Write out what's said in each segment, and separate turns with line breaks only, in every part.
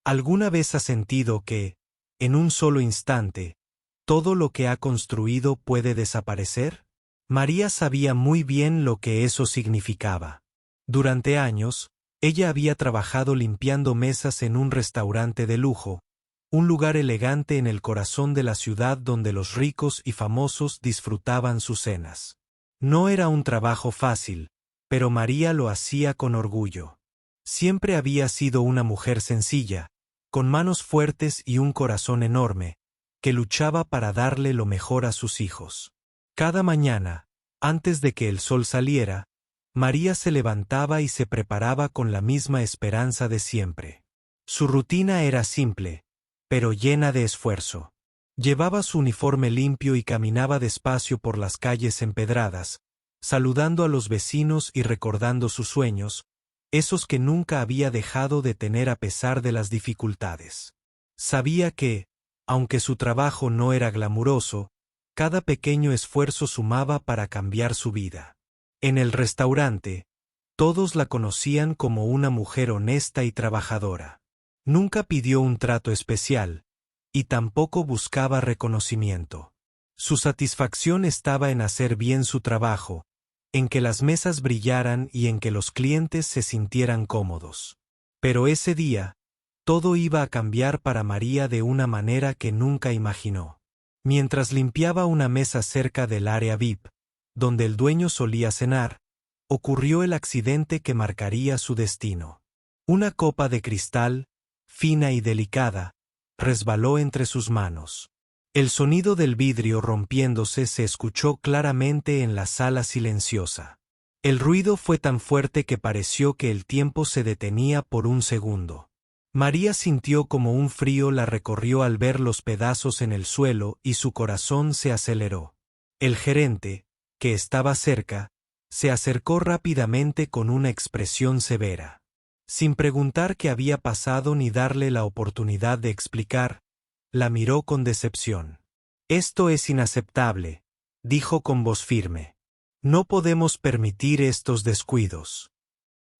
¿Alguna vez has sentido que, en un solo instante, todo lo que ha construido puede desaparecer? María sabía muy bien lo que eso significaba. Durante años, ella había trabajado limpiando mesas en un restaurante de lujo, un lugar elegante en el corazón de la ciudad donde los ricos y famosos disfrutaban sus cenas. No era un trabajo fácil, pero María lo hacía con orgullo. Siempre había sido una mujer sencilla, con manos fuertes y un corazón enorme, que luchaba para darle lo mejor a sus hijos. Cada mañana, antes de que el sol saliera, María se levantaba y se preparaba con la misma esperanza de siempre. Su rutina era simple, pero llena de esfuerzo. Llevaba su uniforme limpio y caminaba despacio por las calles empedradas, saludando a los vecinos y recordando sus sueños, esos que nunca había dejado de tener a pesar de las dificultades. Sabía que, aunque su trabajo no era glamuroso, cada pequeño esfuerzo sumaba para cambiar su vida. En el restaurante, todos la conocían como una mujer honesta y trabajadora. Nunca pidió un trato especial, y tampoco buscaba reconocimiento. Su satisfacción estaba en hacer bien su trabajo, en que las mesas brillaran y en que los clientes se sintieran cómodos. Pero ese día, todo iba a cambiar para María de una manera que nunca imaginó. Mientras limpiaba una mesa cerca del área VIP, donde el dueño solía cenar, ocurrió el accidente que marcaría su destino. Una copa de cristal, fina y delicada, resbaló entre sus manos. El sonido del vidrio rompiéndose se escuchó claramente en la sala silenciosa. El ruido fue tan fuerte que pareció que el tiempo se detenía por un segundo. María sintió como un frío la recorrió al ver los pedazos en el suelo y su corazón se aceleró. El gerente, que estaba cerca, se acercó rápidamente con una expresión severa. Sin preguntar qué había pasado ni darle la oportunidad de explicar, la miró con decepción. «Esto es inaceptable», dijo con voz firme. «No podemos permitir estos descuidos».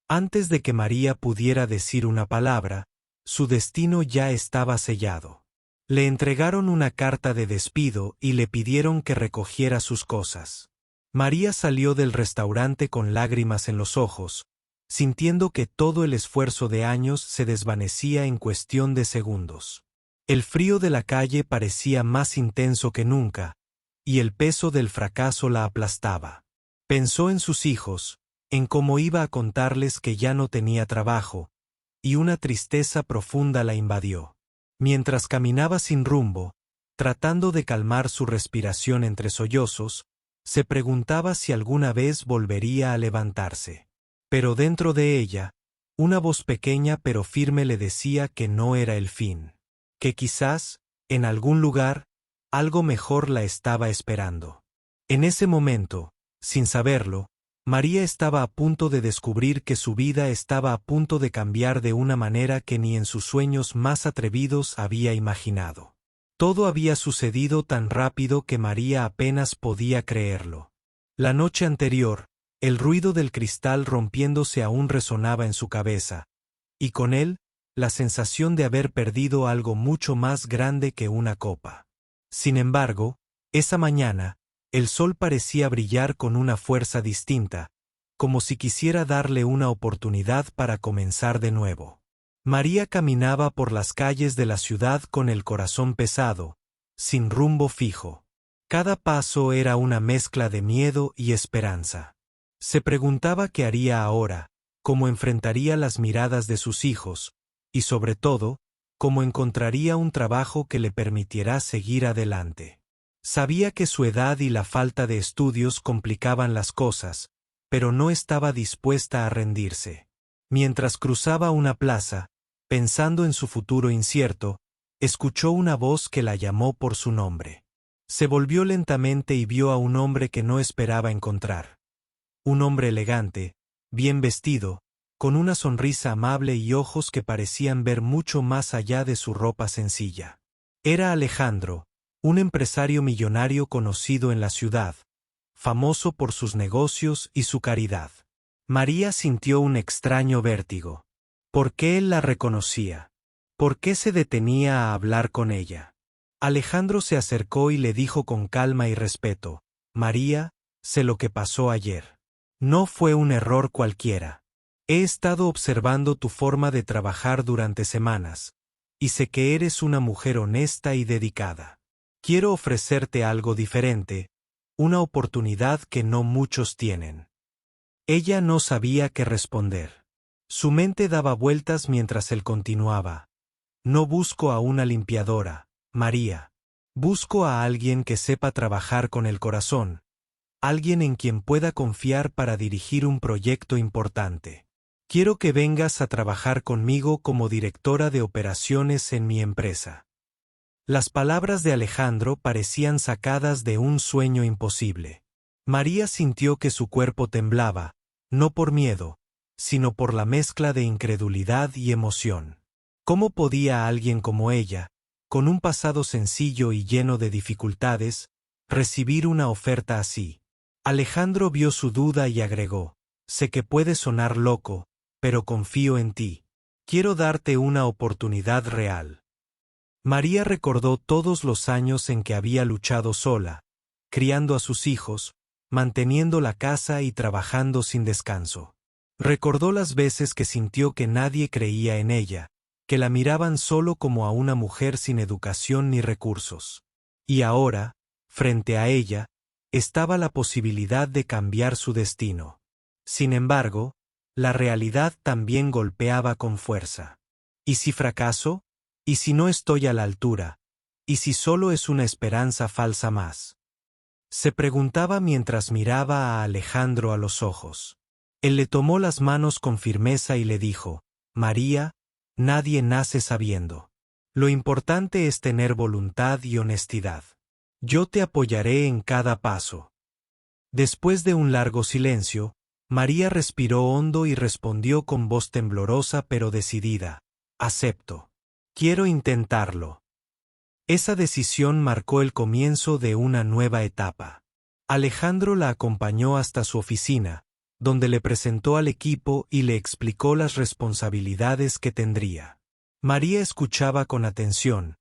Antes de que María pudiera decir una palabra, su destino ya estaba sellado. Le entregaron una carta de despido y le pidieron que recogiera sus cosas. María salió del restaurante con lágrimas en los ojos, sintiendo que todo el esfuerzo de años se desvanecía en cuestión de segundos. El frío de la calle parecía más intenso que nunca, y el peso del fracaso la aplastaba. Pensó en sus hijos, en cómo iba a contarles que ya no tenía trabajo, y una tristeza profunda la invadió. Mientras caminaba sin rumbo, tratando de calmar su respiración entre sollozos, se preguntaba si alguna vez volvería a levantarse. Pero dentro de ella, una voz pequeña pero firme le decía que no era el fin, que quizás, en algún lugar, algo mejor la estaba esperando. En ese momento, sin saberlo, María estaba a punto de descubrir que su vida estaba a punto de cambiar de una manera que ni en sus sueños más atrevidos había imaginado. Todo había sucedido tan rápido que María apenas podía creerlo. La noche anterior, el ruido del cristal rompiéndose aún resonaba en su cabeza, y con él, la sensación de haber perdido algo mucho más grande que una copa. Sin embargo, esa mañana, el sol parecía brillar con una fuerza distinta, como si quisiera darle una oportunidad para comenzar de nuevo. María caminaba por las calles de la ciudad con el corazón pesado, sin rumbo fijo. Cada paso era una mezcla de miedo y esperanza. Se preguntaba qué haría ahora, cómo enfrentaría las miradas de sus hijos, y sobre todo, cómo encontraría un trabajo que le permitiera seguir adelante. Sabía que su edad y la falta de estudios complicaban las cosas, pero no estaba dispuesta a rendirse. Mientras cruzaba una plaza, pensando en su futuro incierto, escuchó una voz que la llamó por su nombre. Se volvió lentamente y vio a un hombre que no esperaba encontrar. Un hombre elegante, bien vestido, con una sonrisa amable y ojos que parecían ver mucho más allá de su ropa sencilla. Era Alejandro, un empresario millonario conocido en la ciudad, famoso por sus negocios y su caridad. María sintió un extraño vértigo. ¿Por qué él la reconocía? ¿Por qué se detenía a hablar con ella? Alejandro se acercó y le dijo con calma y respeto: María, sé lo que pasó ayer. No fue un error cualquiera. He estado observando tu forma de trabajar durante semanas, y sé que eres una mujer honesta y dedicada. Quiero ofrecerte algo diferente, una oportunidad que no muchos tienen. Ella no sabía qué responder. Su mente daba vueltas mientras él continuaba. No busco a una limpiadora, María. Busco a alguien que sepa trabajar con el corazón, alguien en quien pueda confiar para dirigir un proyecto importante. Quiero que vengas a trabajar conmigo como directora de operaciones en mi empresa. Las palabras de Alejandro parecían sacadas de un sueño imposible. María sintió que su cuerpo temblaba, no por miedo, sino por la mezcla de incredulidad y emoción. ¿Cómo podía alguien como ella, con un pasado sencillo y lleno de dificultades, recibir una oferta así? Alejandro vio su duda y agregó: sé que puede sonar loco, pero confío en ti. Quiero darte una oportunidad real. María recordó todos los años en que había luchado sola, criando a sus hijos, manteniendo la casa y trabajando sin descanso. Recordó las veces que sintió que nadie creía en ella, que la miraban solo como a una mujer sin educación ni recursos. Y ahora, frente a ella, estaba la posibilidad de cambiar su destino. Sin embargo, la realidad también golpeaba con fuerza. ¿Y si fracaso? ¿Y si no estoy a la altura? ¿Y si solo es una esperanza falsa más? Se preguntaba mientras miraba a Alejandro a los ojos. Él le tomó las manos con firmeza y le dijo: María, nadie nace sabiendo. Lo importante es tener voluntad y honestidad. Yo te apoyaré en cada paso. Después de un largo silencio, María respiró hondo y respondió con voz temblorosa pero decidida: acepto. Quiero intentarlo. Esa decisión marcó el comienzo de una nueva etapa. Alejandro la acompañó hasta su oficina, donde le presentó al equipo y le explicó las responsabilidades que tendría. María escuchaba con atención,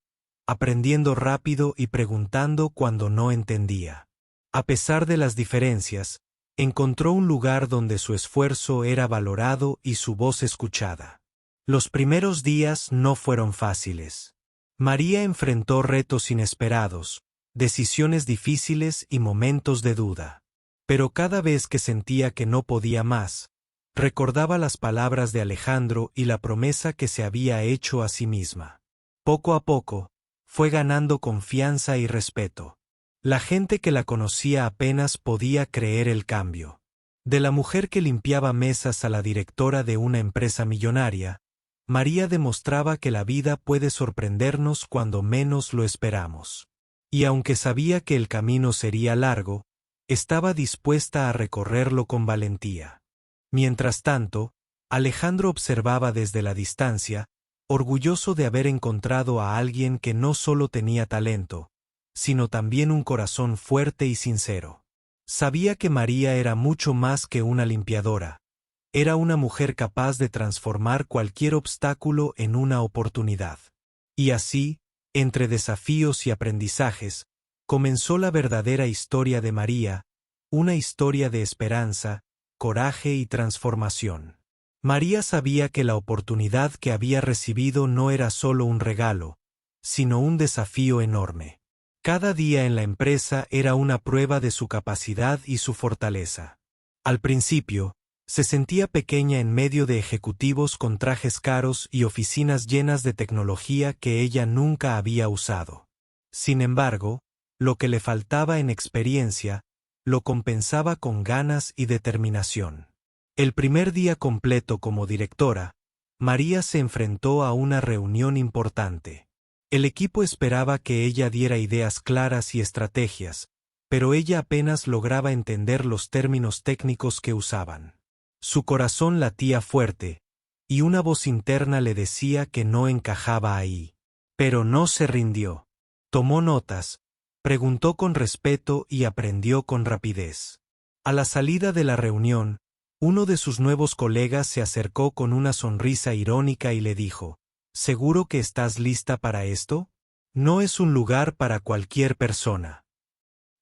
aprendiendo rápido y preguntando cuando no entendía. A pesar de las diferencias, encontró un lugar donde su esfuerzo era valorado y su voz escuchada. Los primeros días no fueron fáciles. María enfrentó retos inesperados, decisiones difíciles y momentos de duda. Pero cada vez que sentía que no podía más, recordaba las palabras de Alejandro y la promesa que se había hecho a sí misma. Poco a poco, fue ganando confianza y respeto. La gente que la conocía apenas podía creer el cambio. De la mujer que limpiaba mesas a la directora de una empresa millonaria, María demostraba que la vida puede sorprendernos cuando menos lo esperamos. Y aunque sabía que el camino sería largo, estaba dispuesta a recorrerlo con valentía. Mientras tanto, Alejandro observaba desde la distancia, orgulloso de haber encontrado a alguien que no solo tenía talento, sino también un corazón fuerte y sincero. Sabía que María era mucho más que una limpiadora. Era una mujer capaz de transformar cualquier obstáculo en una oportunidad. Y así, entre desafíos y aprendizajes, comenzó la verdadera historia de María, una historia de esperanza, coraje y transformación. María sabía que la oportunidad que había recibido no era solo un regalo, sino un desafío enorme. Cada día en la empresa era una prueba de su capacidad y su fortaleza. Al principio, se sentía pequeña en medio de ejecutivos con trajes caros y oficinas llenas de tecnología que ella nunca había usado. Sin embargo, lo que le faltaba en experiencia, lo compensaba con ganas y determinación. El primer día completo como directora, María se enfrentó a una reunión importante. El equipo esperaba que ella diera ideas claras y estrategias, pero ella apenas lograba entender los términos técnicos que usaban. Su corazón latía fuerte, y una voz interna le decía que no encajaba ahí. Pero no se rindió. Tomó notas, preguntó con respeto y aprendió con rapidez. A la salida de la reunión, uno de sus nuevos colegas se acercó con una sonrisa irónica y le dijo: ¿Seguro que estás lista para esto? No es un lugar para cualquier persona.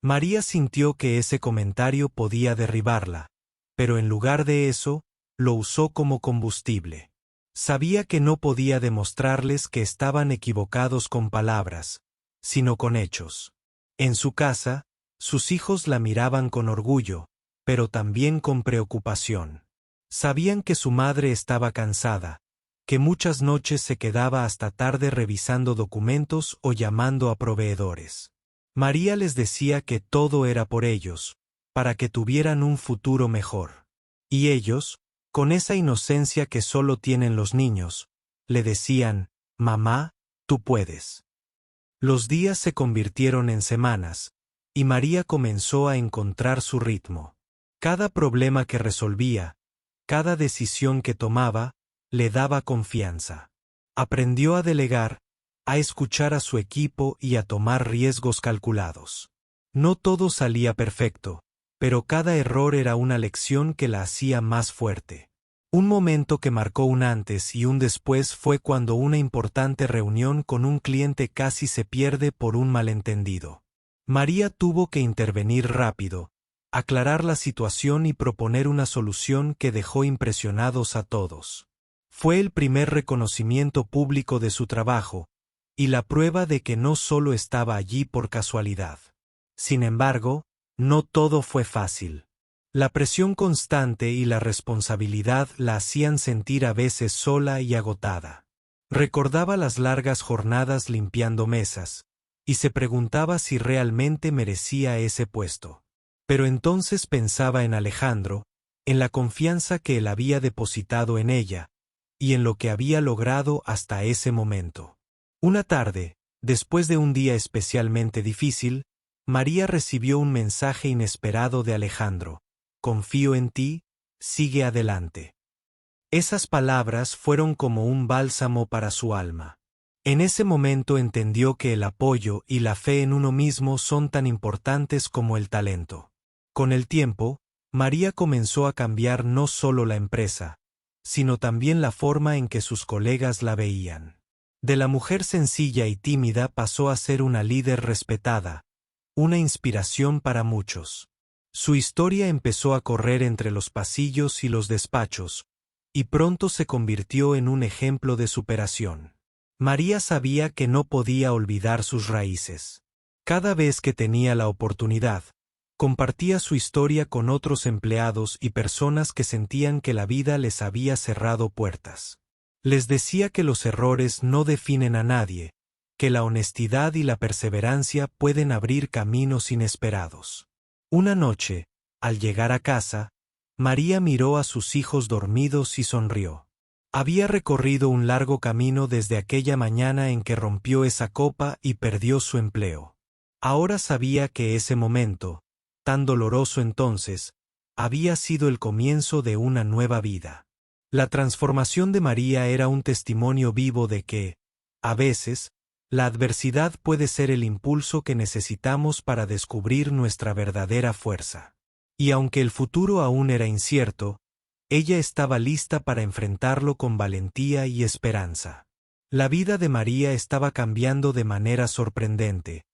María sintió que ese comentario podía derribarla, pero en lugar de eso, lo usó como combustible. Sabía que no podía demostrarles que estaban equivocados con palabras, sino con hechos. En su casa, sus hijos la miraban con orgullo, pero también con preocupación. Sabían que su madre estaba cansada, que muchas noches se quedaba hasta tarde revisando documentos o llamando a proveedores. María les decía que todo era por ellos, para que tuvieran un futuro mejor. Y ellos, con esa inocencia que solo tienen los niños, le decían, «Mamá, tú puedes». Los días se convirtieron en semanas, y María comenzó a encontrar su ritmo. Cada problema que resolvía, cada decisión que tomaba, le daba confianza. Aprendió a delegar, a escuchar a su equipo y a tomar riesgos calculados. No todo salía perfecto, pero cada error era una lección que la hacía más fuerte. Un momento que marcó un antes y un después fue cuando una importante reunión con un cliente casi se pierde por un malentendido. María tuvo que intervenir rápido, aclarar la situación y proponer una solución que dejó impresionados a todos. Fue el primer reconocimiento público de su trabajo, y la prueba de que no solo estaba allí por casualidad. Sin embargo, no todo fue fácil. La presión constante y la responsabilidad la hacían sentir a veces sola y agotada. Recordaba las largas jornadas limpiando mesas, y se preguntaba si realmente merecía ese puesto. Pero entonces pensaba en Alejandro, en la confianza que él había depositado en ella, y en lo que había logrado hasta ese momento. Una tarde, después de un día especialmente difícil, María recibió un mensaje inesperado de Alejandro: «Confío en ti, sigue adelante». Esas palabras fueron como un bálsamo para su alma. En ese momento entendió que el apoyo y la fe en uno mismo son tan importantes como el talento. Con el tiempo, María comenzó a cambiar no solo la empresa, sino también la forma en que sus colegas la veían. De la mujer sencilla y tímida pasó a ser una líder respetada, una inspiración para muchos. Su historia empezó a correr entre los pasillos y los despachos, y pronto se convirtió en un ejemplo de superación. María sabía que no podía olvidar sus raíces. Cada vez que tenía la oportunidad, compartía su historia con otros empleados y personas que sentían que la vida les había cerrado puertas. Les decía que los errores no definen a nadie, que la honestidad y la perseverancia pueden abrir caminos inesperados. Una noche, al llegar a casa, María miró a sus hijos dormidos y sonrió. Había recorrido un largo camino desde aquella mañana en que rompió esa copa y perdió su empleo. Ahora sabía que ese momento, tan doloroso entonces, había sido el comienzo de una nueva vida. La transformación de María era un testimonio vivo de que, a veces, la adversidad puede ser el impulso que necesitamos para descubrir nuestra verdadera fuerza. Y aunque el futuro aún era incierto, ella estaba lista para enfrentarlo con valentía y esperanza. La vida de María estaba cambiando de manera sorprendente,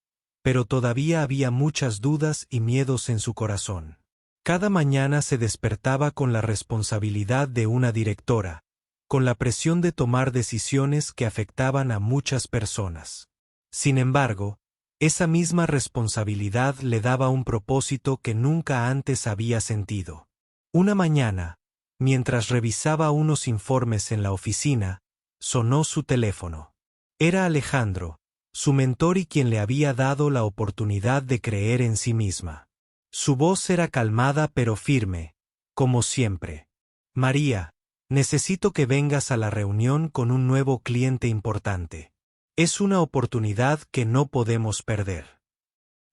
pero todavía había muchas dudas y miedos en su corazón. Cada mañana se despertaba con la responsabilidad de una directora, con la presión de tomar decisiones que afectaban a muchas personas. Sin embargo, esa misma responsabilidad le daba un propósito que nunca antes había sentido. Una mañana, mientras revisaba unos informes en la oficina, sonó su teléfono. Era Alejandro, su mentor y quien le había dado la oportunidad de creer en sí misma. Su voz era calmada pero firme, como siempre. «María, necesito que vengas a la reunión con un nuevo cliente importante. Es una oportunidad que no podemos perder».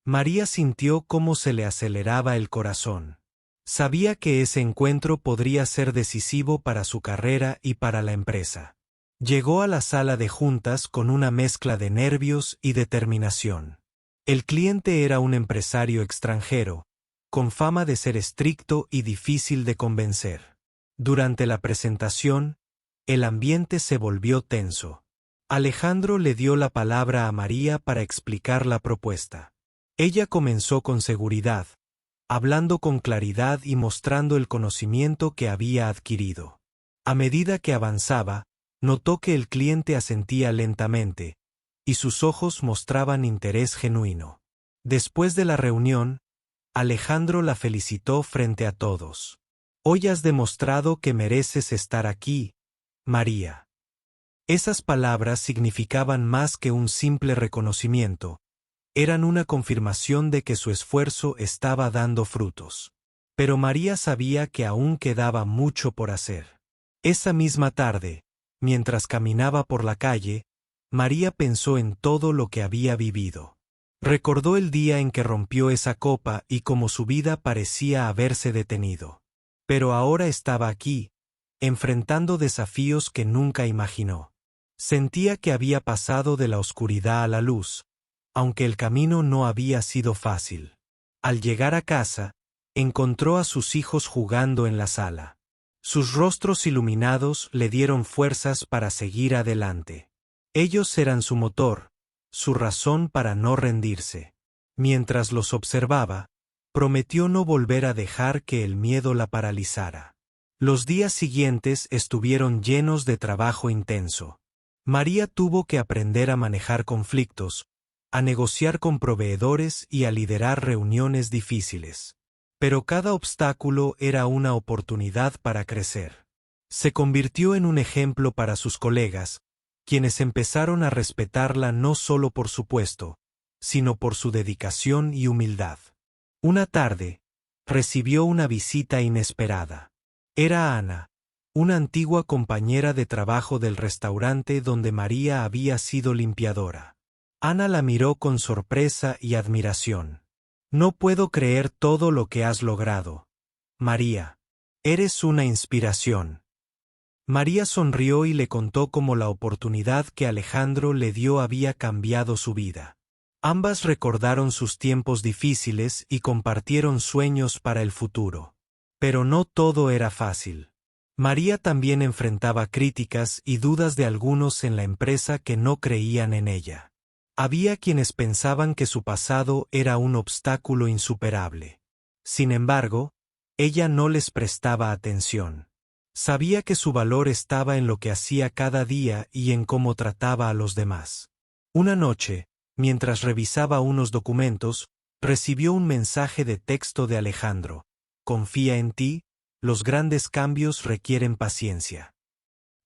María sintió cómo se le aceleraba el corazón. Sabía que ese encuentro podría ser decisivo para su carrera y para la empresa. Llegó a la sala de juntas con una mezcla de nervios y determinación. El cliente era un empresario extranjero, con fama de ser estricto y difícil de convencer. Durante la presentación, el ambiente se volvió tenso. Alejandro le dio la palabra a María para explicar la propuesta. Ella comenzó con seguridad, hablando con claridad y mostrando el conocimiento que había adquirido. A medida que avanzaba, notó que el cliente asentía lentamente, y sus ojos mostraban interés genuino. Después de la reunión, Alejandro la felicitó frente a todos. Hoy has demostrado que mereces estar aquí, María. Esas palabras significaban más que un simple reconocimiento, eran una confirmación de que su esfuerzo estaba dando frutos. Pero María sabía que aún quedaba mucho por hacer. Esa misma tarde, mientras caminaba por la calle, María pensó en todo lo que había vivido. Recordó el día en que rompió esa copa y cómo su vida parecía haberse detenido. Pero ahora estaba aquí, enfrentando desafíos que nunca imaginó. Sentía que había pasado de la oscuridad a la luz, aunque el camino no había sido fácil. Al llegar a casa, encontró a sus hijos jugando en la sala. Sus rostros iluminados le dieron fuerzas para seguir adelante. Ellos eran su motor, su razón para no rendirse. Mientras los observaba, prometió no volver a dejar que el miedo la paralizara. Los días siguientes estuvieron llenos de trabajo intenso. María tuvo que aprender a manejar conflictos, a negociar con proveedores y a liderar reuniones difíciles. Pero cada obstáculo era una oportunidad para crecer. Se convirtió en un ejemplo para sus colegas, quienes empezaron a respetarla no solo por su puesto, sino por su dedicación y humildad. Una tarde, recibió una visita inesperada. Era Ana, una antigua compañera de trabajo del restaurante donde María había sido limpiadora. Ana la miró con sorpresa y admiración. No puedo creer todo lo que has logrado, María. Eres una inspiración. María sonrió y le contó cómo la oportunidad que Alejandro le dio había cambiado su vida. Ambas recordaron sus tiempos difíciles y compartieron sueños para el futuro. Pero no todo era fácil. María también enfrentaba críticas y dudas de algunos en la empresa que no creían en ella. Había quienes pensaban que su pasado era un obstáculo insuperable. Sin embargo, ella no les prestaba atención. Sabía que su valor estaba en lo que hacía cada día y en cómo trataba a los demás. Una noche, mientras revisaba unos documentos, recibió un mensaje de texto de Alejandro. Confía en ti, los grandes cambios requieren paciencia.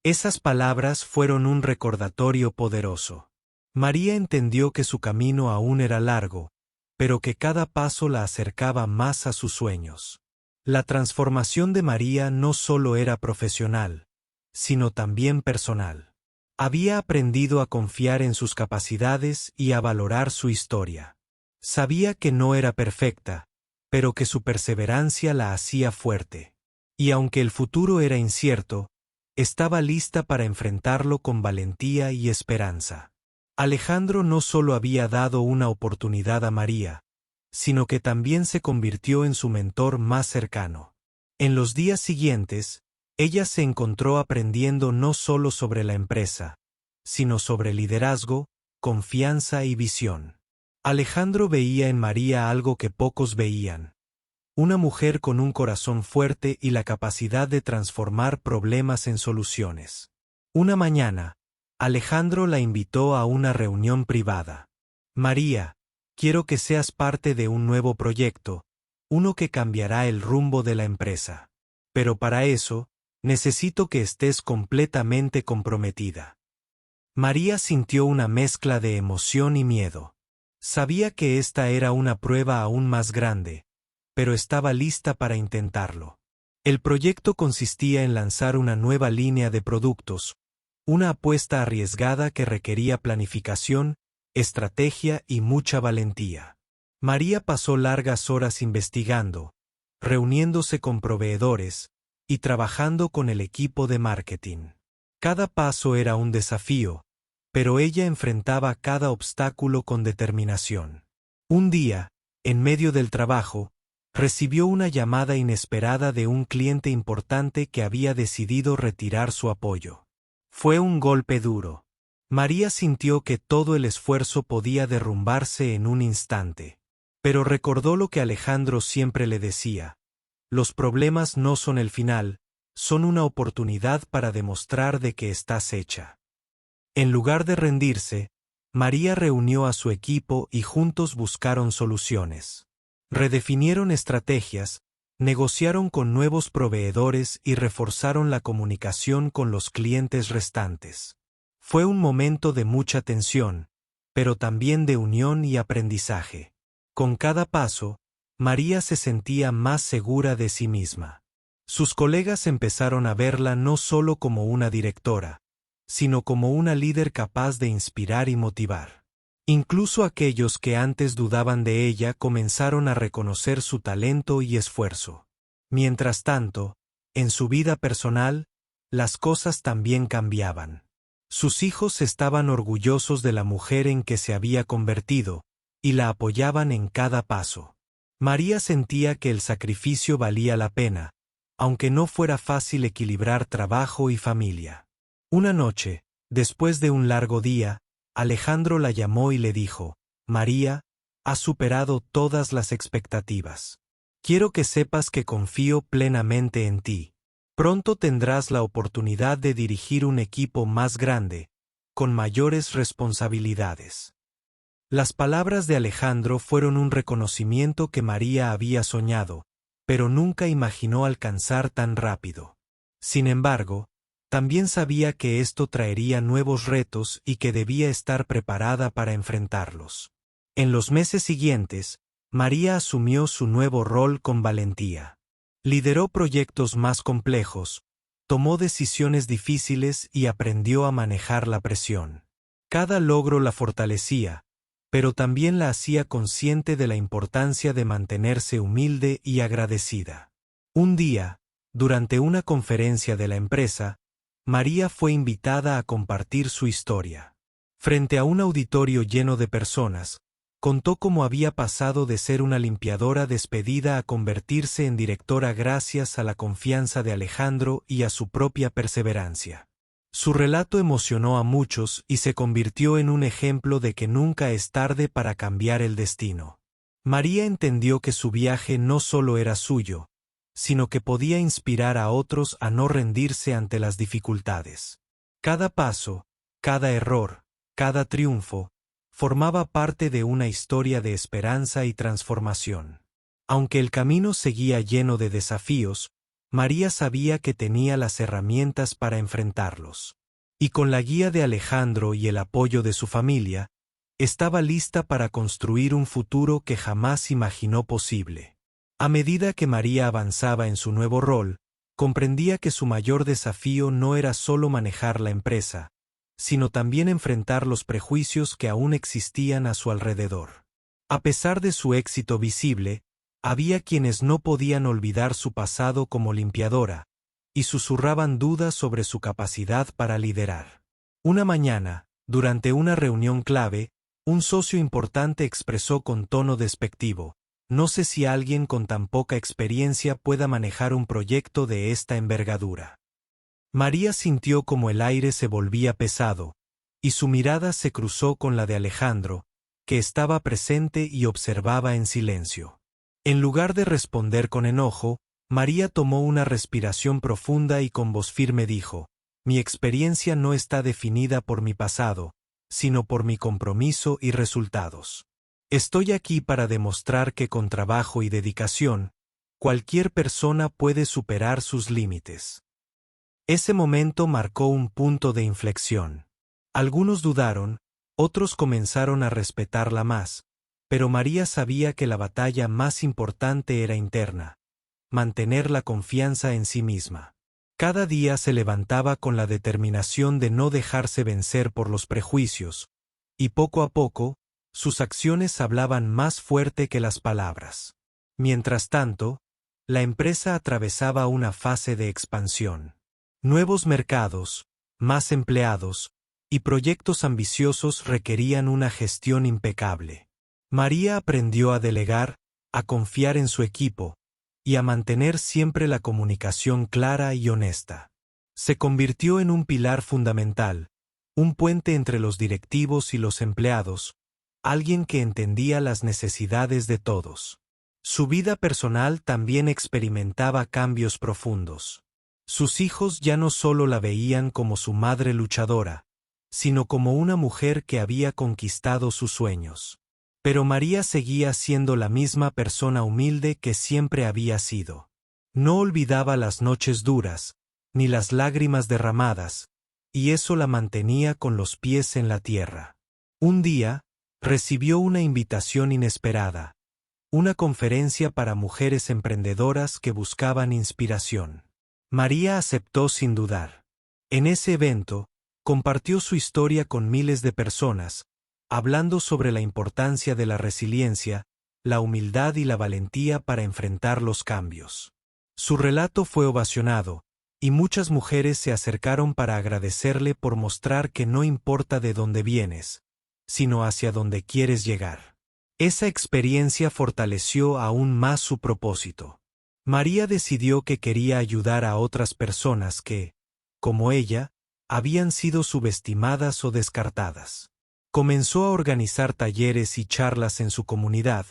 Esas palabras fueron un recordatorio poderoso. María entendió que su camino aún era largo, pero que cada paso la acercaba más a sus sueños. La transformación de María no solo era profesional, sino también personal. Había aprendido a confiar en sus capacidades y a valorar su historia. Sabía que no era perfecta, pero que su perseverancia la hacía fuerte. Y aunque el futuro era incierto, estaba lista para enfrentarlo con valentía y esperanza. Alejandro no solo había dado una oportunidad a María, sino que también se convirtió en su mentor más cercano. En los días siguientes, ella se encontró aprendiendo no solo sobre la empresa, sino sobre liderazgo, confianza y visión. Alejandro veía en María algo que pocos veían: una mujer con un corazón fuerte y la capacidad de transformar problemas en soluciones. Una mañana, Alejandro la invitó a una reunión privada. María, quiero que seas parte de un nuevo proyecto, uno que cambiará el rumbo de la empresa. Pero para eso, necesito que estés completamente comprometida. María sintió una mezcla de emoción y miedo. Sabía que esta era una prueba aún más grande, pero estaba lista para intentarlo. El proyecto consistía en lanzar una nueva línea de productos, una apuesta arriesgada que requería planificación, estrategia y mucha valentía. María pasó largas horas investigando, reuniéndose con proveedores y trabajando con el equipo de marketing. Cada paso era un desafío, pero ella enfrentaba cada obstáculo con determinación. Un día, en medio del trabajo, recibió una llamada inesperada de un cliente importante que había decidido retirar su apoyo. Fue un golpe duro. María sintió que todo el esfuerzo podía derrumbarse en un instante. Pero recordó lo que Alejandro siempre le decía: los problemas no son el final, son una oportunidad para demostrar de que estás hecha. En lugar de rendirse, María reunió a su equipo y juntos buscaron soluciones. Redefinieron estrategias, negociaron con nuevos proveedores y reforzaron la comunicación con los clientes restantes. Fue un momento de mucha tensión, pero también de unión y aprendizaje. Con cada paso, María se sentía más segura de sí misma. Sus colegas empezaron a verla no solo como una directora, sino como una líder capaz de inspirar y motivar. Incluso aquellos que antes dudaban de ella comenzaron a reconocer su talento y esfuerzo. Mientras tanto, en su vida personal, las cosas también cambiaban. Sus hijos estaban orgullosos de la mujer en que se había convertido, y la apoyaban en cada paso. María sentía que el sacrificio valía la pena, aunque no fuera fácil equilibrar trabajo y familia. Una noche, después de un largo día, Alejandro la llamó y le dijo: María, has superado todas las expectativas. Quiero que sepas que confío plenamente en ti. Pronto tendrás la oportunidad de dirigir un equipo más grande, con mayores responsabilidades. Las palabras de Alejandro fueron un reconocimiento que María había soñado, pero nunca imaginó alcanzar tan rápido. Sin embargo, también sabía que esto traería nuevos retos y que debía estar preparada para enfrentarlos. En los meses siguientes, María asumió su nuevo rol con valentía. Lideró proyectos más complejos, tomó decisiones difíciles y aprendió a manejar la presión. Cada logro la fortalecía, pero también la hacía consciente de la importancia de mantenerse humilde y agradecida. Un día, durante una conferencia de la empresa, María fue invitada a compartir su historia. Frente a un auditorio lleno de personas, contó cómo había pasado de ser una limpiadora despedida a convertirse en directora gracias a la confianza de Alejandro y a su propia perseverancia. Su relato emocionó a muchos y se convirtió en un ejemplo de que nunca es tarde para cambiar el destino. María entendió que su viaje no solo era suyo, sino que podía inspirar a otros a no rendirse ante las dificultades. Cada paso, cada error, cada triunfo, formaba parte de una historia de esperanza y transformación. Aunque el camino seguía lleno de desafíos, María sabía que tenía las herramientas para enfrentarlos. Y con la guía de Alejandro y el apoyo de su familia, estaba lista para construir un futuro que jamás imaginó posible. A medida que María avanzaba en su nuevo rol, comprendía que su mayor desafío no era solo manejar la empresa, sino también enfrentar los prejuicios que aún existían a su alrededor. A pesar de su éxito visible, había quienes no podían olvidar su pasado como limpiadora, y susurraban dudas sobre su capacidad para liderar. Una mañana, durante una reunión clave, un socio importante expresó con tono despectivo: no sé si alguien con tan poca experiencia pueda manejar un proyecto de esta envergadura. María sintió como el aire se volvía pesado, y su mirada se cruzó con la de Alejandro, que estaba presente y observaba en silencio. En lugar de responder con enojo, María tomó una respiración profunda y con voz firme dijo: mi experiencia no está definida por mi pasado, sino por mi compromiso y resultados. Estoy aquí para demostrar que con trabajo y dedicación, cualquier persona puede superar sus límites. Ese momento marcó un punto de inflexión. Algunos dudaron, otros comenzaron a respetarla más, pero María sabía que la batalla más importante era interna: mantener la confianza en sí misma. Cada día se levantaba con la determinación de no dejarse vencer por los prejuicios, y poco a poco, sus acciones hablaban más fuerte que las palabras. Mientras tanto, la empresa atravesaba una fase de expansión. Nuevos mercados, más empleados, y proyectos ambiciosos requerían una gestión impecable. María aprendió a delegar, a confiar en su equipo, y a mantener siempre la comunicación clara y honesta. Se convirtió en un pilar fundamental, un puente entre los directivos y los empleados, alguien que entendía las necesidades de todos. Su vida personal también experimentaba cambios profundos. Sus hijos ya no solo la veían como su madre luchadora, sino como una mujer que había conquistado sus sueños. Pero María seguía siendo la misma persona humilde que siempre había sido. No olvidaba las noches duras, ni las lágrimas derramadas, y eso la mantenía con los pies en la tierra. Un día, recibió una invitación inesperada, una conferencia para mujeres emprendedoras que buscaban inspiración. María aceptó sin dudar. En ese evento, compartió su historia con miles de personas, hablando sobre la importancia de la resiliencia, la humildad y la valentía para enfrentar los cambios. Su relato fue ovacionado, y muchas mujeres se acercaron para agradecerle por mostrar que no importa de dónde vienes, sino hacia dónde quieres llegar. Esa experiencia fortaleció aún más su propósito. María decidió que quería ayudar a otras personas que, como ella, habían sido subestimadas o descartadas. Comenzó a organizar talleres y charlas en su comunidad,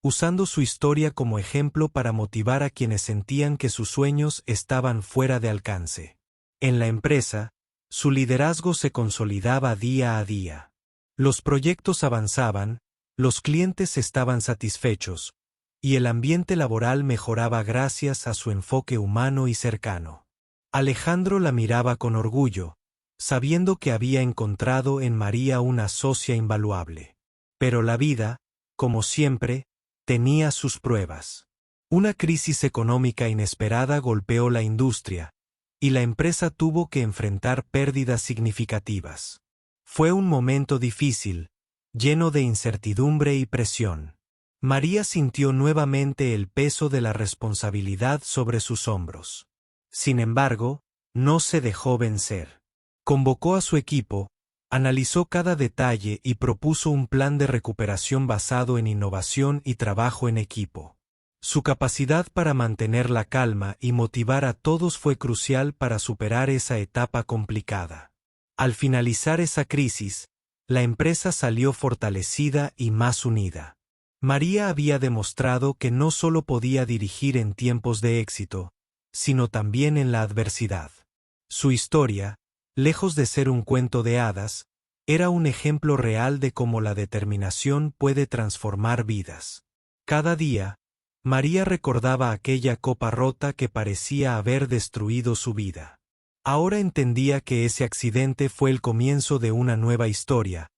usando su historia como ejemplo para motivar a quienes sentían que sus sueños estaban fuera de alcance. En la empresa, su liderazgo se consolidaba día a día. Los proyectos avanzaban, los clientes estaban satisfechos, y el ambiente laboral mejoraba gracias a su enfoque humano y cercano. Alejandro la miraba con orgullo, sabiendo que había encontrado en María una socia invaluable. Pero la vida, como siempre, tenía sus pruebas. Una crisis económica inesperada golpeó la industria, y la empresa tuvo que enfrentar pérdidas significativas. Fue un momento difícil, lleno de incertidumbre y presión. María sintió nuevamente el peso de la responsabilidad sobre sus hombros. Sin embargo, no se dejó vencer. Convocó a su equipo, analizó cada detalle y propuso un plan de recuperación basado en innovación y trabajo en equipo. Su capacidad para mantener la calma y motivar a todos fue crucial para superar esa etapa complicada. Al finalizar esa crisis, la empresa salió fortalecida y más unida. María había demostrado que no solo podía dirigir en tiempos de éxito, sino también en la adversidad. Su historia, lejos de ser un cuento de hadas, era un ejemplo real de cómo la determinación puede transformar vidas. Cada día, María recordaba aquella copa rota que parecía haber destruido su vida. Ahora entendía que ese accidente fue el comienzo de una nueva historia,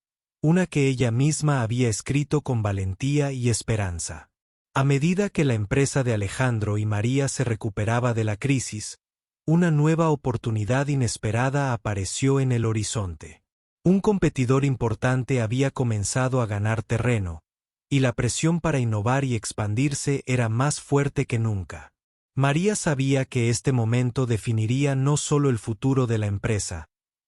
una que ella misma había escrito con valentía y esperanza. A medida que la empresa de Alejandro y María se recuperaba de la crisis, una nueva oportunidad inesperada apareció en el horizonte. Un competidor importante había comenzado a ganar terreno, y la presión para innovar y expandirse era más fuerte que nunca. María sabía que este momento definiría no solo el futuro de la empresa,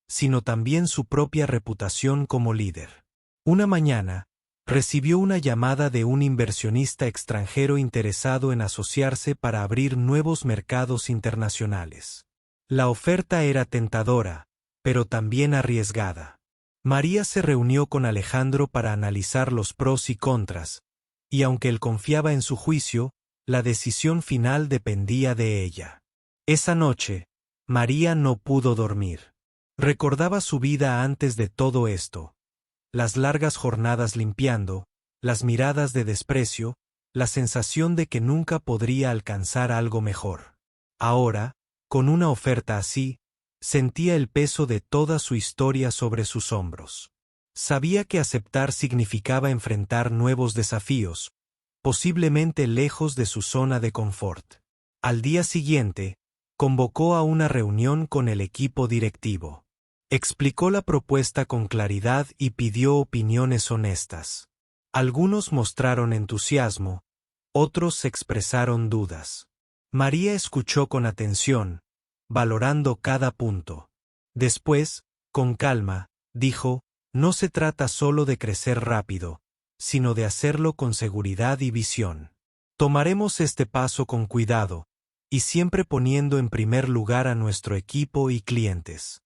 sino también su propia reputación como líder. Una mañana, recibió una llamada de un inversionista extranjero interesado en asociarse para abrir nuevos mercados internacionales. La oferta era tentadora, pero también arriesgada. María se reunió con Alejandro para analizar los pros y contras, y aunque él confiaba en su juicio, la decisión final dependía de ella. Esa noche, María no pudo dormir. Recordaba su vida antes de todo esto. Las largas jornadas limpiando, las miradas de desprecio, la sensación de que nunca podría alcanzar algo mejor. Ahora, con una oferta así, sentía el peso de toda su historia sobre sus hombros. Sabía que aceptar significaba enfrentar nuevos desafíos, posiblemente lejos de su zona de confort. Al día siguiente, convocó a una reunión con el equipo directivo. Explicó la propuesta con claridad y pidió opiniones honestas. Algunos mostraron entusiasmo, otros expresaron dudas. María escuchó con atención, valorando cada punto. Después, con calma, dijo, no se trata solo de crecer rápido, sino de hacerlo con seguridad y visión. Tomaremos este paso con cuidado, y siempre poniendo en primer lugar a nuestro equipo y clientes.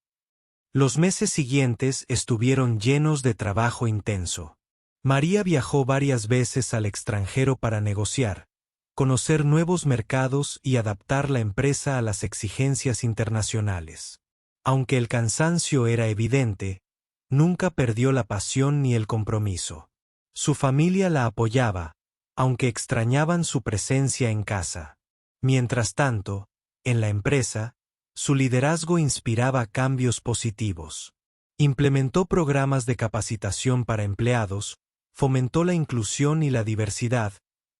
Los meses siguientes estuvieron llenos de trabajo intenso. María viajó varias veces al extranjero para negociar, conocer nuevos mercados y adaptar la empresa a las exigencias internacionales. Aunque el cansancio era evidente, nunca perdió la pasión ni el compromiso. Su familia la apoyaba, aunque extrañaban su presencia en casa. Mientras tanto, en la empresa, su liderazgo inspiraba cambios positivos. Implementó programas de capacitación para empleados, fomentó la inclusión y la diversidad,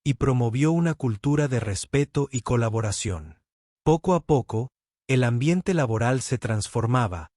y promovió una cultura de respeto y colaboración. Poco a poco, el ambiente laboral se transformaba,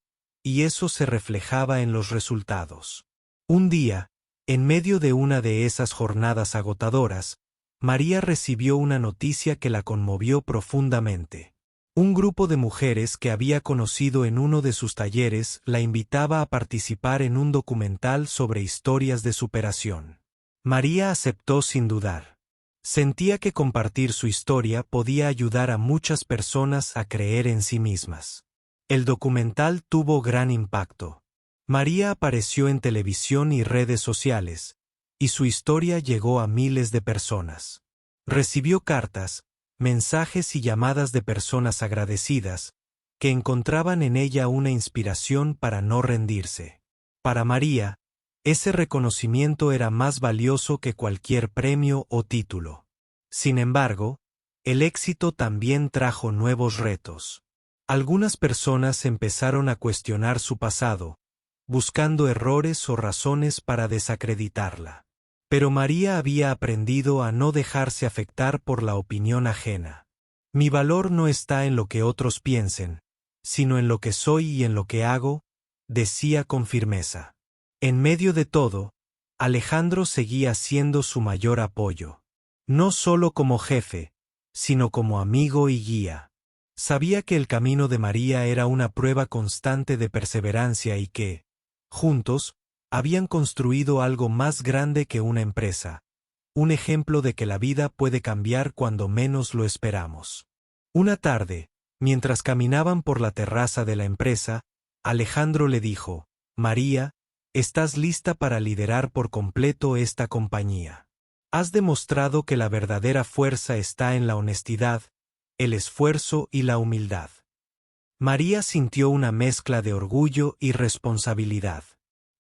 y eso se reflejaba en los resultados. Un día, en medio de una de esas jornadas agotadoras, María recibió una noticia que la conmovió profundamente. Un grupo de mujeres que había conocido en uno de sus talleres la invitaba a participar en un documental sobre historias de superación. María aceptó sin dudar. Sentía que compartir su historia podía ayudar a muchas personas a creer en sí mismas. El documental tuvo gran impacto. María apareció en televisión y redes sociales, y su historia llegó a miles de personas. Recibió cartas, mensajes y llamadas de personas agradecidas, que encontraban en ella una inspiración para no rendirse. Para María, ese reconocimiento era más valioso que cualquier premio o título. Sin embargo, el éxito también trajo nuevos retos. Algunas personas empezaron a cuestionar su pasado, buscando errores o razones para desacreditarla. Pero María había aprendido a no dejarse afectar por la opinión ajena. Mi valor no está en lo que otros piensen, sino en lo que soy y en lo que hago, decía con firmeza. En medio de todo, Alejandro seguía siendo su mayor apoyo. No solo como jefe, sino como amigo y guía. Sabía que el camino de María era una prueba constante de perseverancia y que, juntos, habían construido algo más grande que una empresa, un ejemplo de que la vida puede cambiar cuando menos lo esperamos. Una tarde, mientras caminaban por la terraza de la empresa, Alejandro le dijo: «María, estás lista para liderar por completo esta compañía. Has demostrado que la verdadera fuerza está en la honestidad, el esfuerzo y la humildad». María sintió una mezcla de orgullo y responsabilidad.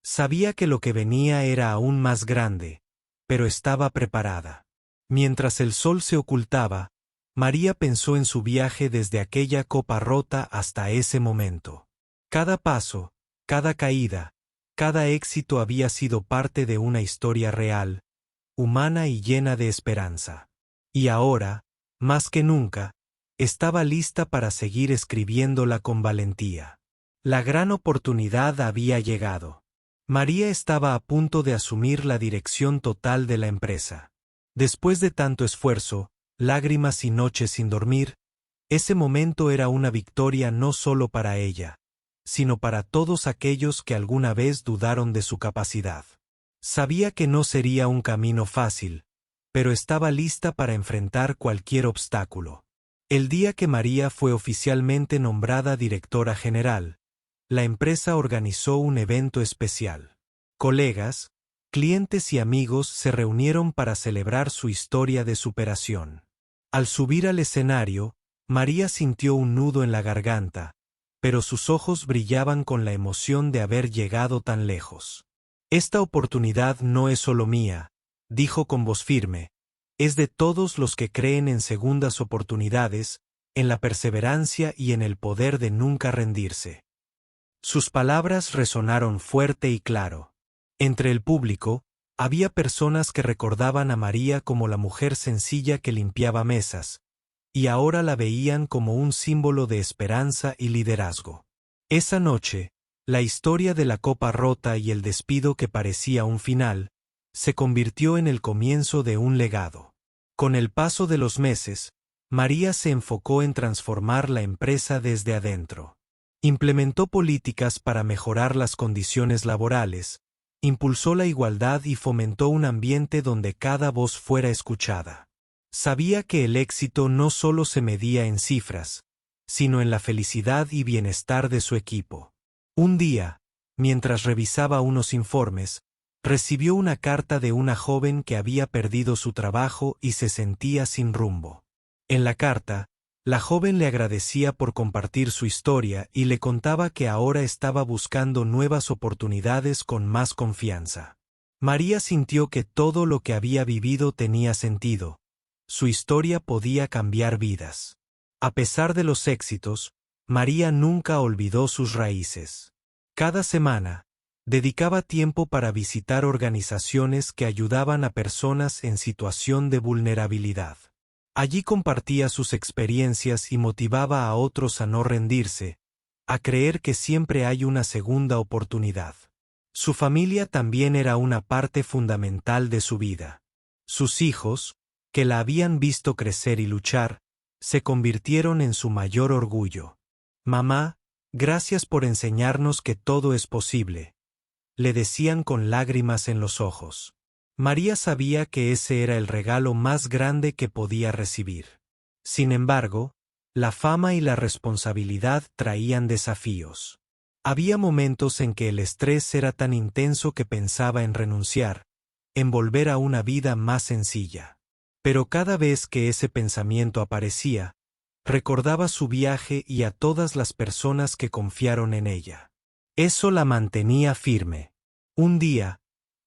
Sabía que lo que venía era aún más grande, pero estaba preparada. Mientras el sol se ocultaba, María pensó en su viaje desde aquella copa rota hasta ese momento. Cada paso, cada caída, cada éxito había sido parte de una historia real, humana y llena de esperanza. Y ahora, más que nunca, estaba lista para seguir escribiéndola con valentía. La gran oportunidad había llegado. María estaba a punto de asumir la dirección total de la empresa. Después de tanto esfuerzo, lágrimas y noches sin dormir, ese momento era una victoria no solo para ella, sino para todos aquellos que alguna vez dudaron de su capacidad. Sabía que no sería un camino fácil, pero estaba lista para enfrentar cualquier obstáculo. El día que María fue oficialmente nombrada directora general, la empresa organizó un evento especial. Colegas, clientes y amigos se reunieron para celebrar su historia de superación. Al subir al escenario, María sintió un nudo en la garganta, pero sus ojos brillaban con la emoción de haber llegado tan lejos. «Esta oportunidad no es solo mía», dijo con voz firme, «es de todos los que creen en segundas oportunidades, en la perseverancia y en el poder de nunca rendirse». Sus palabras resonaron fuerte y claro. Entre el público, había personas que recordaban a María como la mujer sencilla que limpiaba mesas, y ahora la veían como un símbolo de esperanza y liderazgo. Esa noche, la historia de la copa rota y el despido que parecía un final, se convirtió en el comienzo de un legado. Con el paso de los meses, María se enfocó en transformar la empresa desde adentro. Implementó políticas para mejorar las condiciones laborales, impulsó la igualdad y fomentó un ambiente donde cada voz fuera escuchada. Sabía que el éxito no solo se medía en cifras, sino en la felicidad y bienestar de su equipo. Un día, mientras revisaba unos informes, recibió una carta de una joven que había perdido su trabajo y se sentía sin rumbo. En la carta, la joven le agradecía por compartir su historia y le contaba que ahora estaba buscando nuevas oportunidades con más confianza. María sintió que todo lo que había vivido tenía sentido. Su historia podía cambiar vidas. A pesar de los éxitos, María nunca olvidó sus raíces. Cada semana, dedicaba tiempo para visitar organizaciones que ayudaban a personas en situación de vulnerabilidad. Allí compartía sus experiencias y motivaba a otros a no rendirse, a creer que siempre hay una segunda oportunidad. Su familia también era una parte fundamental de su vida. Sus hijos, que la habían visto crecer y luchar, se convirtieron en su mayor orgullo. «Mamá, gracias por enseñarnos que todo es posible», le decían con lágrimas en los ojos. María sabía que ese era el regalo más grande que podía recibir. Sin embargo, la fama y la responsabilidad traían desafíos. Había momentos en que el estrés era tan intenso que pensaba en renunciar, en volver a una vida más sencilla. Pero cada vez que ese pensamiento aparecía, recordaba su viaje y a todas las personas que confiaron en ella. Eso la mantenía firme. Un día,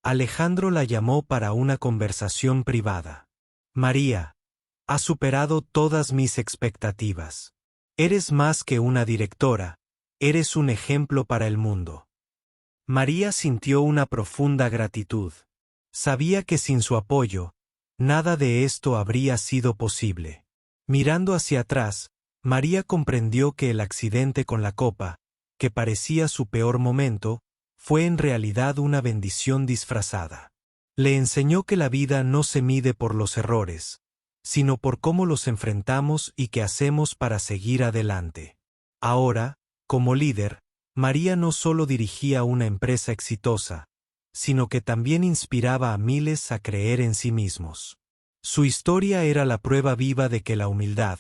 Alejandro la llamó para una conversación privada. «María, has superado todas mis expectativas. Eres más que una directora, eres un ejemplo para el mundo». María sintió una profunda gratitud. Sabía que sin su apoyo, nada de esto habría sido posible. Mirando hacia atrás, María comprendió que el accidente con la copa, que parecía su peor momento, fue en realidad una bendición disfrazada. Le enseñó que la vida no se mide por los errores, sino por cómo los enfrentamos y qué hacemos para seguir adelante. Ahora, como líder, María no solo dirigía una empresa exitosa, sino que también inspiraba a miles a creer en sí mismos. Su historia era la prueba viva de que la humildad,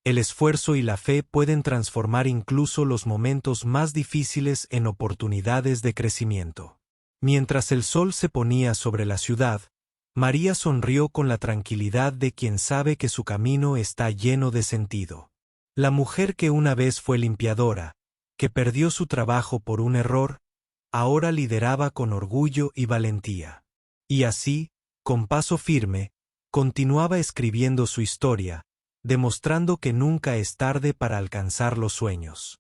el esfuerzo y la fe pueden transformar incluso los momentos más difíciles en oportunidades de crecimiento. Mientras el sol se ponía sobre la ciudad, María sonrió con la tranquilidad de quien sabe que su camino está lleno de sentido. La mujer que una vez fue limpiadora, que perdió su trabajo por un error, ahora lideraba con orgullo y valentía. Y así, con paso firme, continuaba escribiendo su historia, demostrando que nunca es tarde para alcanzar los sueños.